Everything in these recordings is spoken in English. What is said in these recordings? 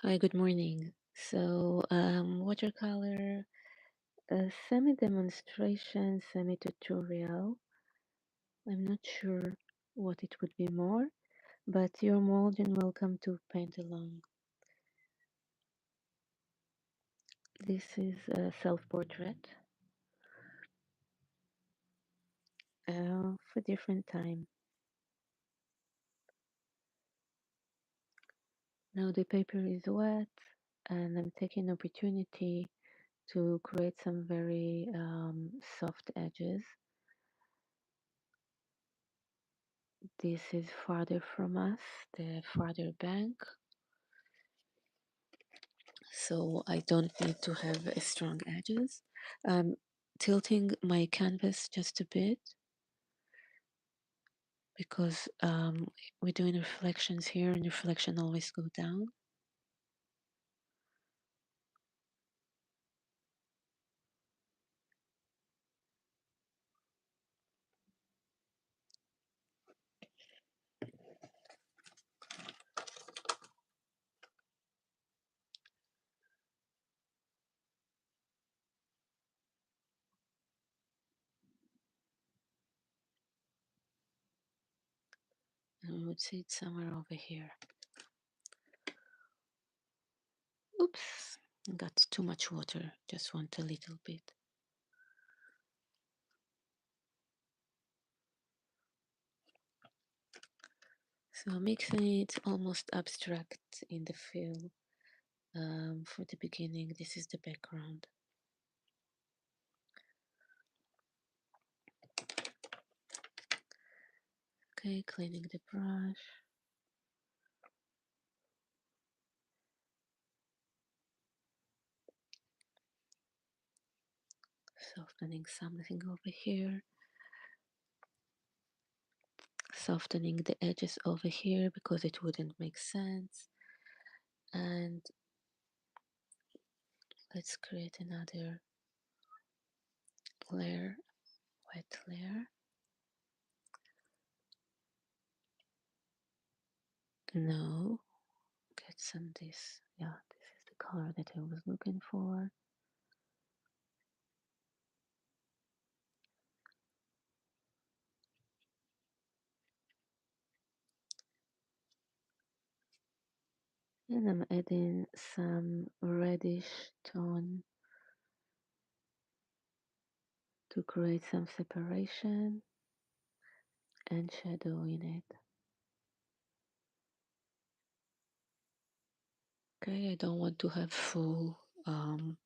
Hi, good morning. Watercolor, semi-demonstration, semi-tutorial. I'm not sure what it would be more, but you're more than welcome to paint along. This is a self-portrait for different time. Now the paper is wet, and I'm taking opportunity to create some very soft edges. This is farther from us, the farther bank. So I don't need to have strong edges. I'm tilting my canvas just a bit because we're doing reflections here and reflection always go down. And we would see it somewhere over here. Oops, got too much water, just want a little bit. So mixing it almost abstract in the feel. For the beginning, this is the background. Okay, cleaning the brush. Softening something over here. Softening the edges over here because it wouldn't make sense. And let's create another layer, wet layer. No, get some this. Yeah, this is the color that I was looking for. And I'm adding some reddish tone to create some separation and shadow in it. Okay, I don't want to have full what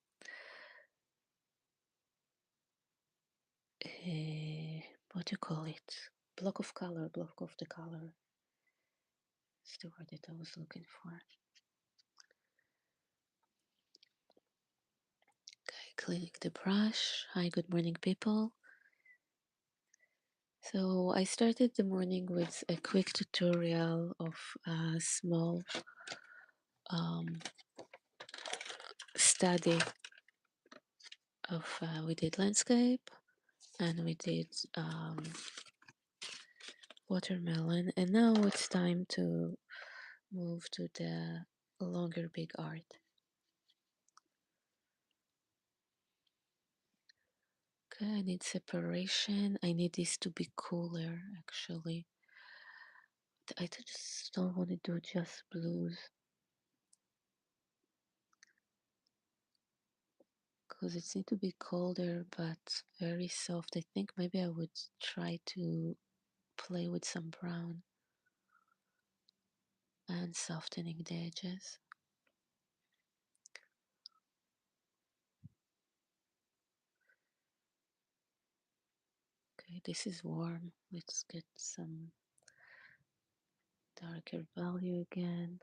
do you call it? Block of the color. That's the word that I was looking for. Okay, cleaning the brush. Hi, good morning, people. So I started the morning with a quick tutorial of a small study of we did landscape and we did watermelon, and now it's time to move to the longer big art. Okay, I need separation. I need this to be cooler actually. I just don't want to do just blues because it needs to be colder but very soft. I think maybe I would try to play with some brown and softening the edges. Okay, this is warm. Let's get some darker value again.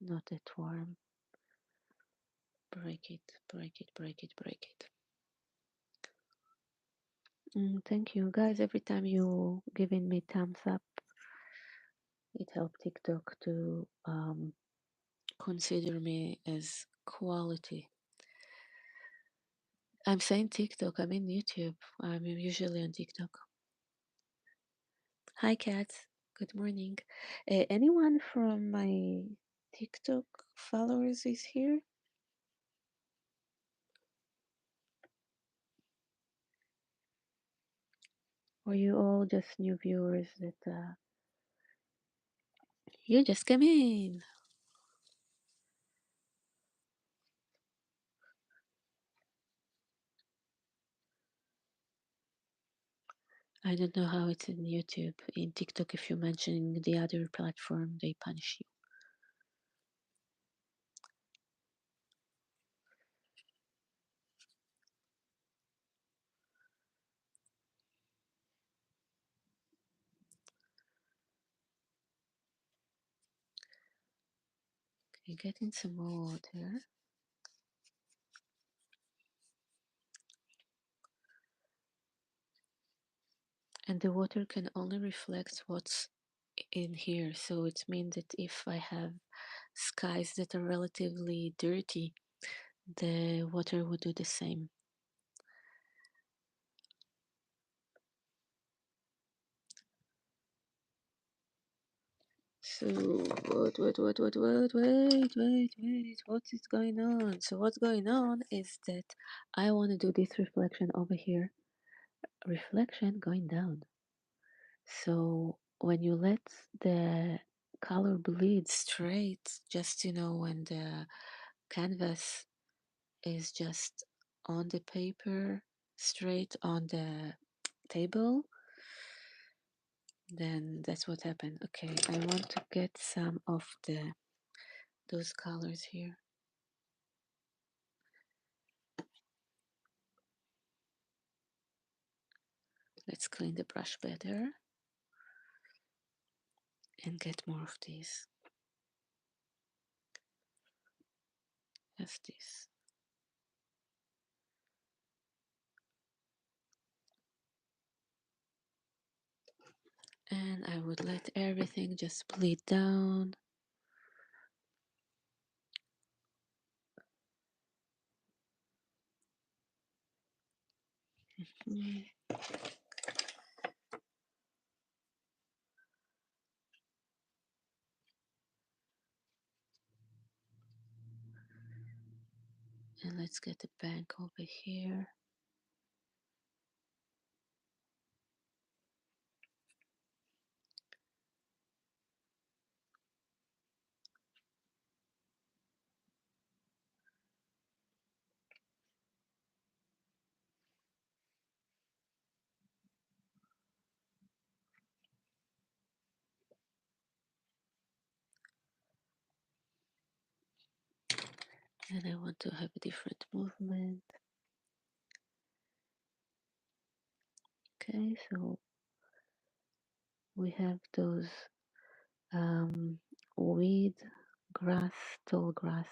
Not that warm. Break it, break it, break it, break it. Thank you guys. Every time you giving me thumbs up, it helped TikTok to consider me as quality. I'm saying TikTok, I mean YouTube. I'm usually on TikTok. Hi, Kat. Good morning. Anyone from my TikTok followers is here? Or you all just new viewers that you just came in? I don't know how it's in YouTube. In TikTok, if you mention the other platform, they punish you. Okay, getting some more water. And the water can only reflect what's in here. So it means that if I have skies that are relatively dirty, the water would do the same. So what is going on? So what's going on is that I want to do this reflection over here. Reflection going down. So when you let the color bleed straight, just when the canvas is just on the paper, straight on the table, then that's what happened. Okay, I want to get some of those colors here. Let's clean the brush better and get more of these. As this. And I would let everything just bleed down. Mm. And let's get the bank over here. And I want to have a different movement. Okay, so we have those weed, grass, tall grass.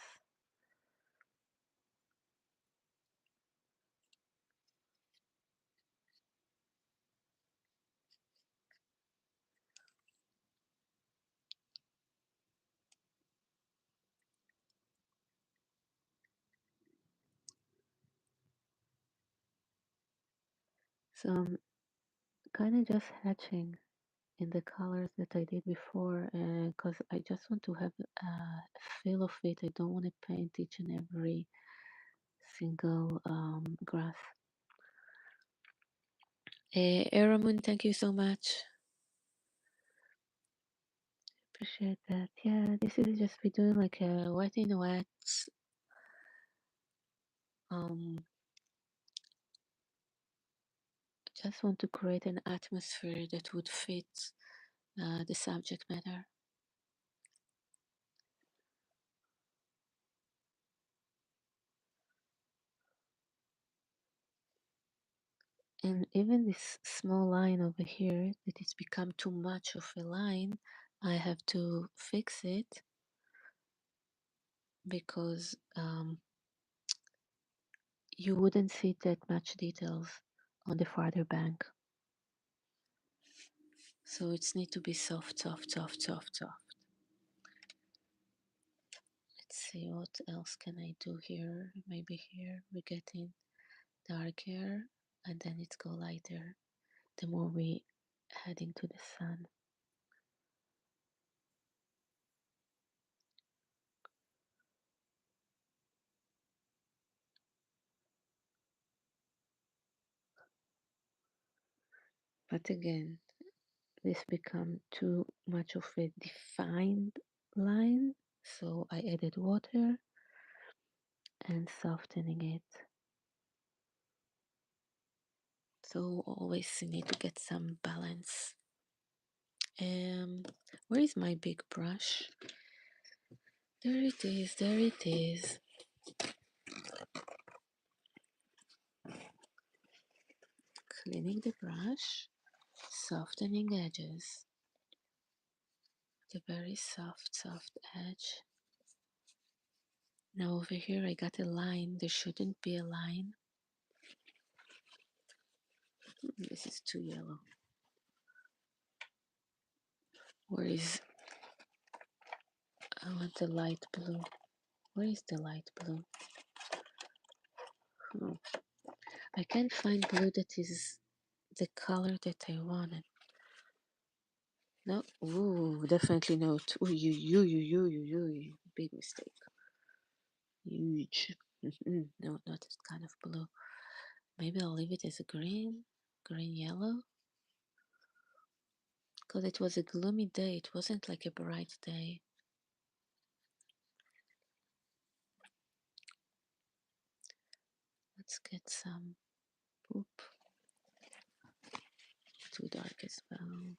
So I'm kind of just hatching in the colors that I did before because I just want to have a feel of it. I don't want to paint each and every single grass. Aramun, thank you so much. Appreciate that. Yeah, this is just be doing like a wet in wet. Just want to create an atmosphere that would fit the subject matter. And even this small line over here, that it's become too much of a line, I have to fix it because you wouldn't see that much details on the farther bank. So it's need to be soft, soft, soft, soft, soft. Let's see what else can I do here. Maybe here we're getting darker and then it's go lighter the more we head into the sun. But again, this become too much of a defined line, so I added water and softening it. So always you need to get some balance. Where is my big brush? There it is, there it is. Cleaning the brush, softening edges. The very soft edge. Now over here I got a line. There shouldn't be a line. This is too yellow. Where is, I want the light blue. Where is the light blue? Oh, I can't find blue that is the color that I wanted. No, ooh, definitely not. Ooh, you, big mistake. Huge. No, not that kind of blue. Maybe I'll leave it as a green, green yellow. Because it was a gloomy day. It wasn't like a bright day. Let's get some poop. Too dark as well.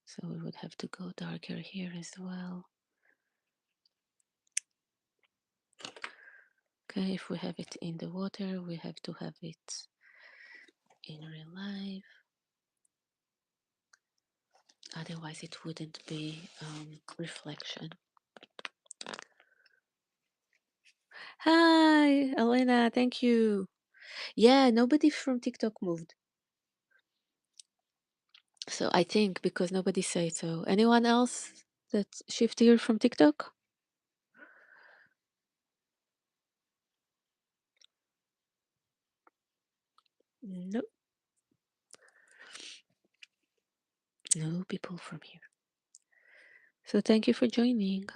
So we would have to go darker here as well. Okay, if we have it in the water, we have to have it in real life. Otherwise it wouldn't be reflection. Hi, Elena, thank you. Yeah, nobody from TikTok moved. So I think because nobody said so. Anyone else that shift here from TikTok? No, no people from here. So thank you for joining.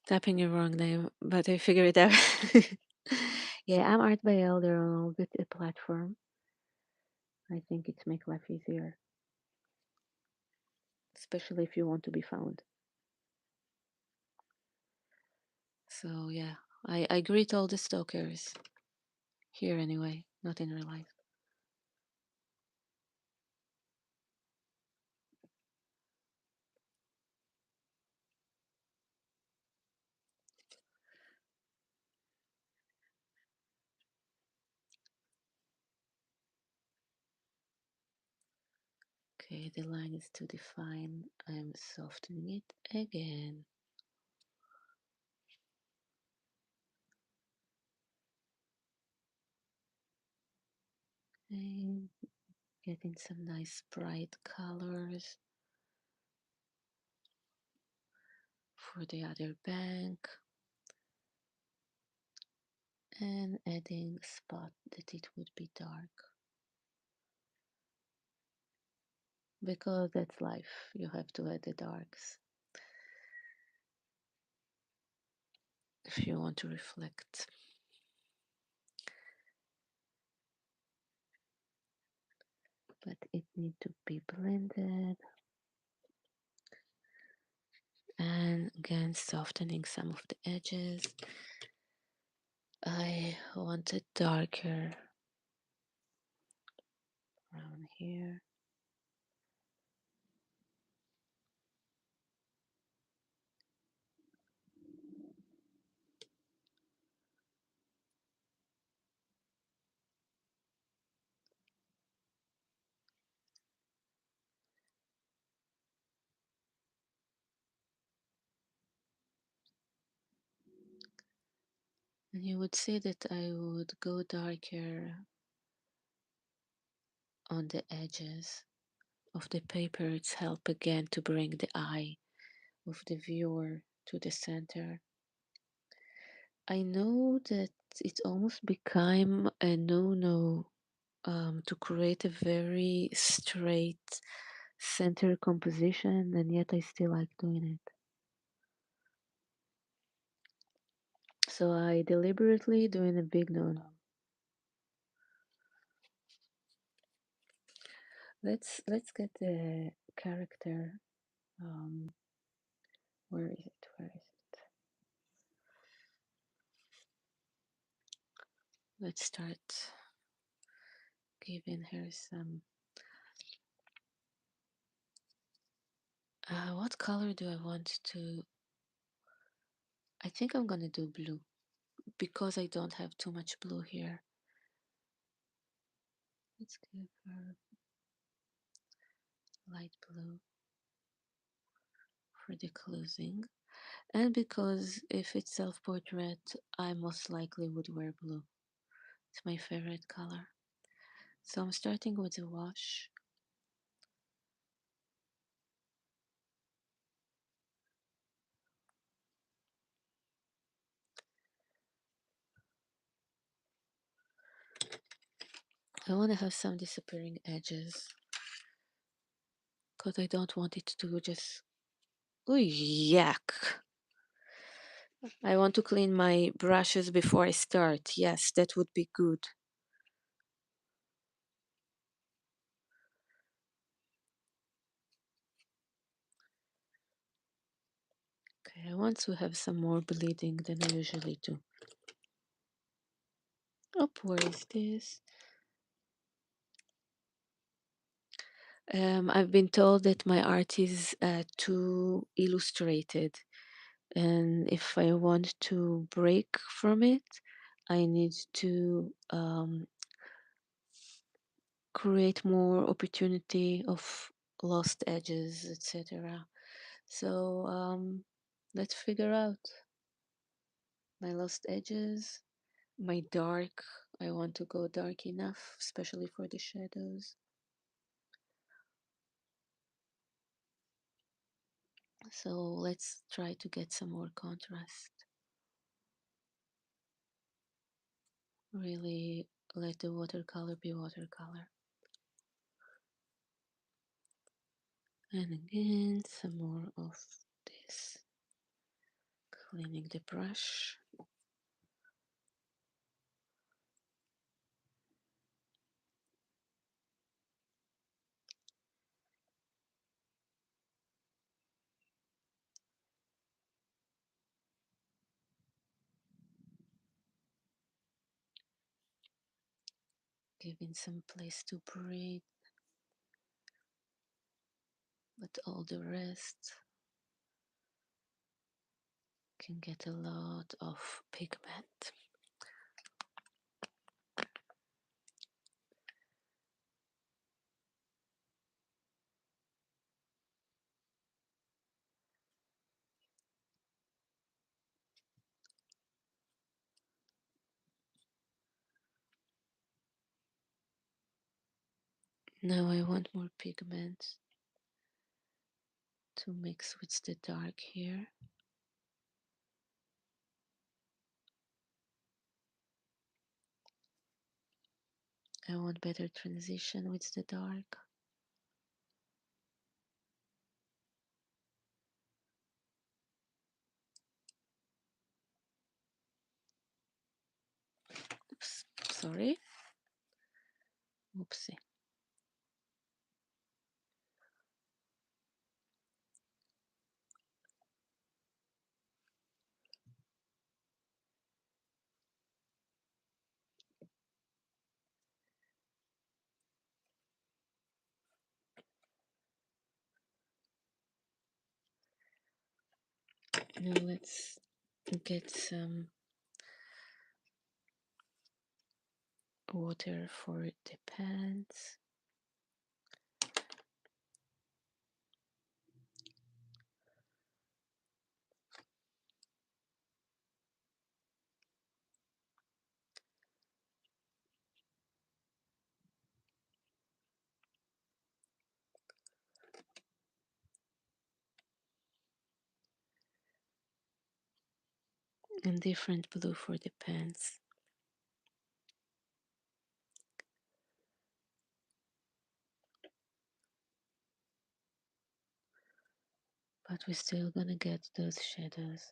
Tapping your wrong name, but I figured it out. Yeah, I'm Art by Elder on a platform. I think it's make life easier, especially if you want to be found. So yeah, I greet all the stalkers here anyway, not in real life. Okay, the line is too defined. I'm softening it again. And getting some nice bright colors for the other bank. And adding a spot that it would be dark. Because that's life. You have to add the darks if you want to reflect. But it needs to be blended. And again, softening some of the edges. I want it darker around here. And you would see that I would go darker on the edges of the paper. It's help again to bring the eye of the viewer to the center. I know that it almost became a no-no to create a very straight center composition, and yet I still like doing it. So I deliberately doing a big no-no. Let's get the character. Um, where is it? Where is it? Let's start giving her some. What color do I want to? I think I'm gonna do blue because I don't have too much blue here. Let's give her light blue for the closing. And because if it's self-portrait, I most likely would wear blue. It's my favorite color. So I'm starting with the wash. I want to have some disappearing edges because I don't want it to just... Ooh, yuck! I want to clean my brushes before I start. Yes, that would be good. Okay, I want to have some more bleeding than I usually do. Oh, where is this? I've been told that my art is too illustrated, and if I want to break from it, I need to create more opportunity of lost edges, etc. So let's figure out my lost edges, my dark. I want to go dark enough, especially for the shadows. So let's try to get some more contrast. Really let the watercolor be watercolor. And again, some more of this. Cleaning the brush. Giving some place to breathe. But all the rest can get a lot of pigment. Now I want more pigment to mix with the dark here. I want better transition with the dark. Oops, sorry. Oopsie. Now let's get some water for the pants. and different blue for the pants. But we're still gonna get those shadows.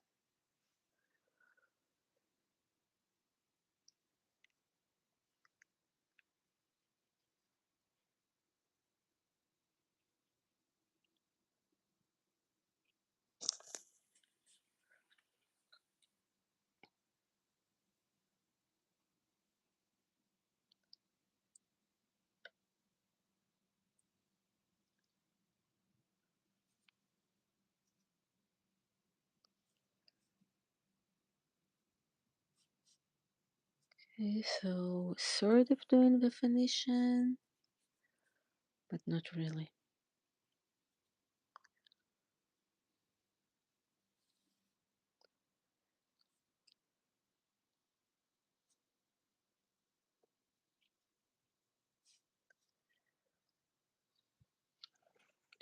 Okay, so sort of doing definition, but not really.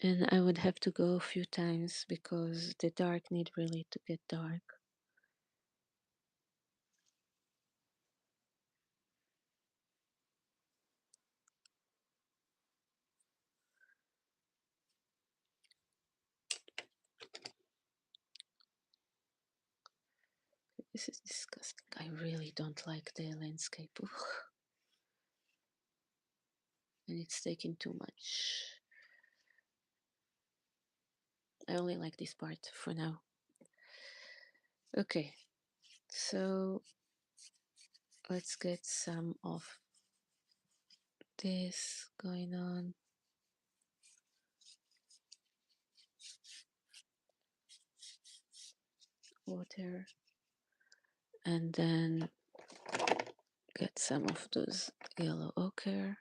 And I would have to go a few times because the dark need really to get dark. This is disgusting. I really don't like the landscape. Ugh. And it's taking too much. I only like this part for now. Okay, so let's get some of this going on. Water. And then get some of those yellow ochre.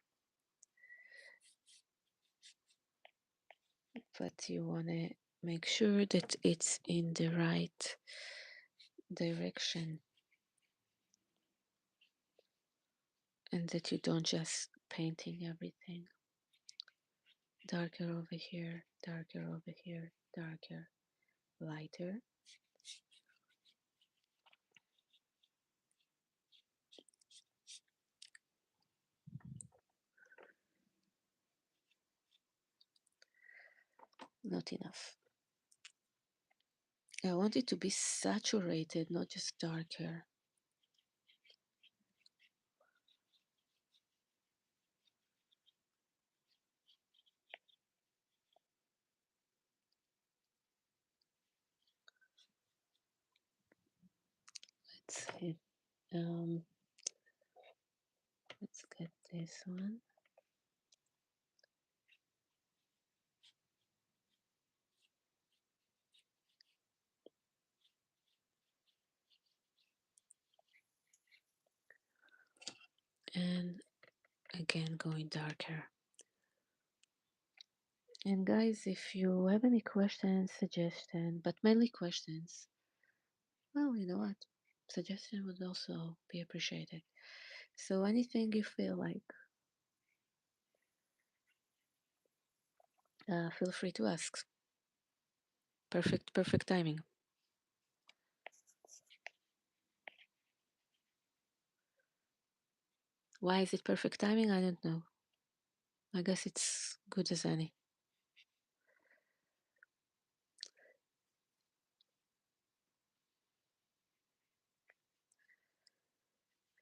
But you want to make sure that it's in the right direction and that you don't just painting everything. Darker over here, darker over here, darker, lighter. Not enough. I want it to be saturated, not just darker. Let's see. Let's get this one. And again, going darker. And guys, if you have any questions, suggestions, but mainly questions, well, you know what? Suggestion would also be appreciated. So anything you feel like, feel free to ask. Perfect timing. Why is it perfect timing? I don't know. I guess it's good as any.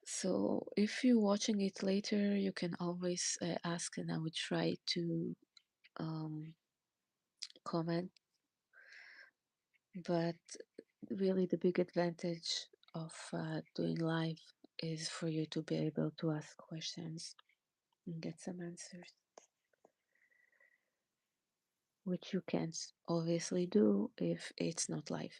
So if you're watching it later, you can always ask, and I would try to comment. But really, the big advantage of doing live is for you to be able to ask questions and get some answers, which you can't obviously do if it's not live.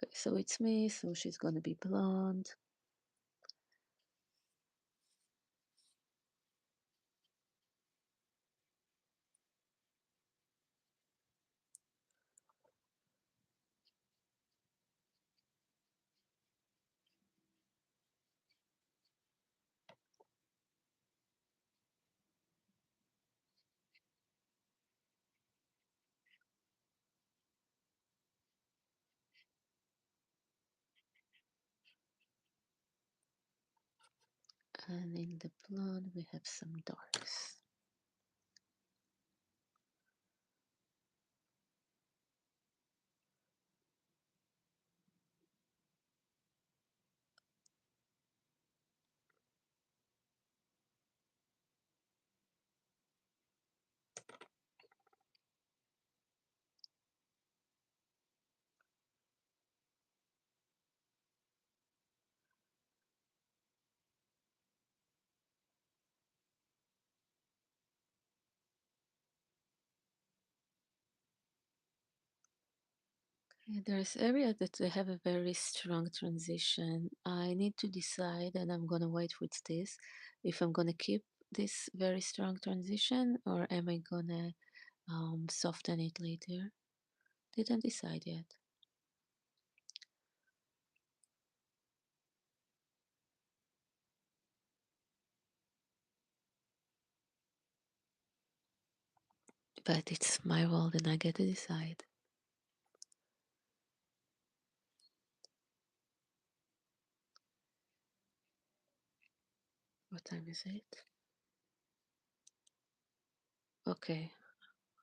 Okay, so it's me, so she's gonna be blonde. And in the blonde, we have some darks. There's areas that they have a very strong transition. I need to decide, and I'm gonna wait with this, if I'm gonna keep this very strong transition or am I gonna soften it later. Didn't decide yet. But it's my world and I get to decide. What time is it? Okay,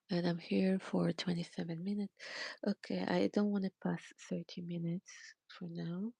and I'm here for 27 minutes. Okay, I don't want to pass 30 minutes for now.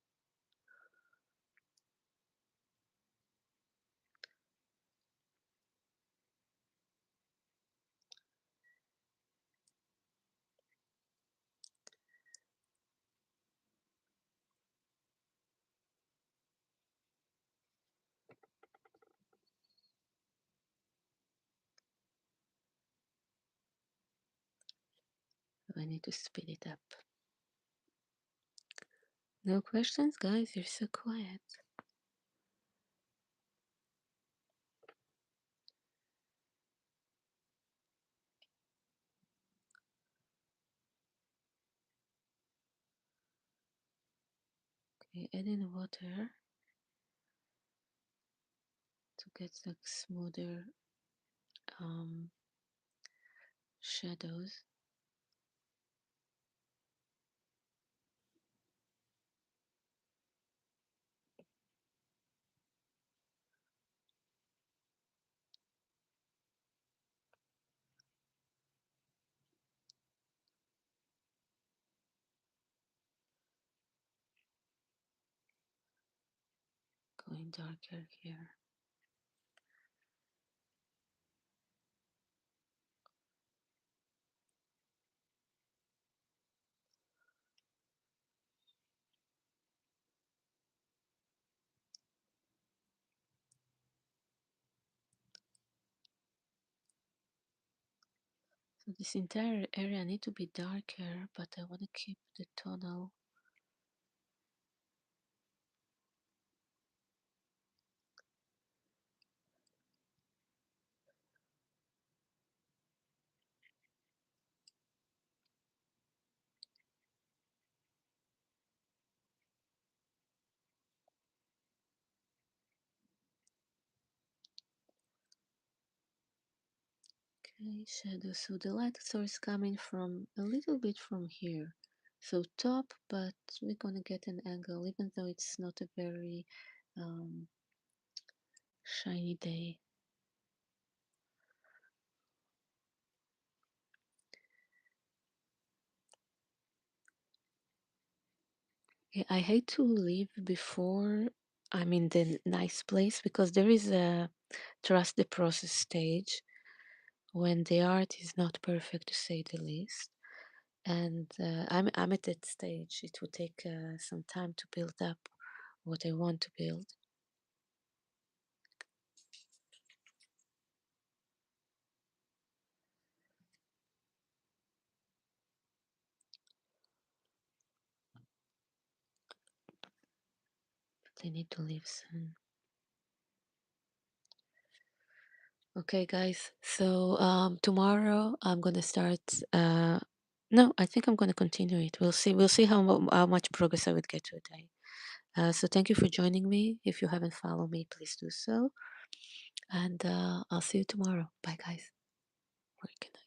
I need to speed it up. No questions, guys? You're so quiet. Okay, add in water to get like smoother um, shadows. Going darker here. So this entire area need to be darker, but I want to keep the tonal. Okay, shadow. So the light source coming from a little bit from here. So top, but we're gonna get an angle, even though it's not a very um, shiny day. Yeah, I hate to leave before I'm in the nice place because there is a trust the process stage when the art is not perfect to say the least. And I'm at that stage. It will take some time to build up what I want to build. But I need to leave soon. Okay, guys. So tomorrow I'm gonna start. No, I think I'm gonna continue it. We'll see. We'll see how much progress I would get today. So thank you for joining me. If you haven't followed me, please do so. And I'll see you tomorrow. Bye, guys. Working.